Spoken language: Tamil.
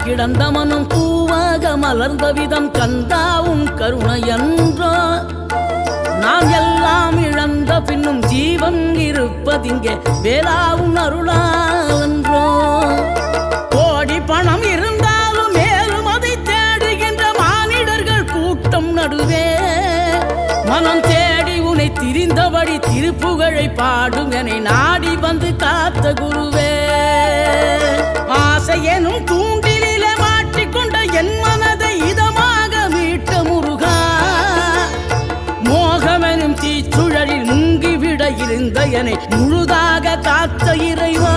கிடந்த மனம் பூவாக மலர்ந்த விதம் கந்தாவும் கருணையன்றோ நாம் எல்லாம் இழந்த பின்னும் ஜீவன் இருப்பதிங்கே வேளாவும் அருளாவென்றோ கோடி பணம் இருந்தாலும் மேலும் அதை தேடுகின்ற மானிடர்கள் கூட்டம் நடுவே மனம் தேடி உனை திரிந்தபடி திருப்புகழை பாடும் என நாடி வந்து காத்த குருவே ஆசை எனும் தூண்டிலே மாட்டிக்கொண்ட என் மனதை இதமாக மீட்ட முருகா மோகமெனும் தீச்சுழலில் முங்கிவிட இருந்த என்னை முழுதாக காத்த இறைவா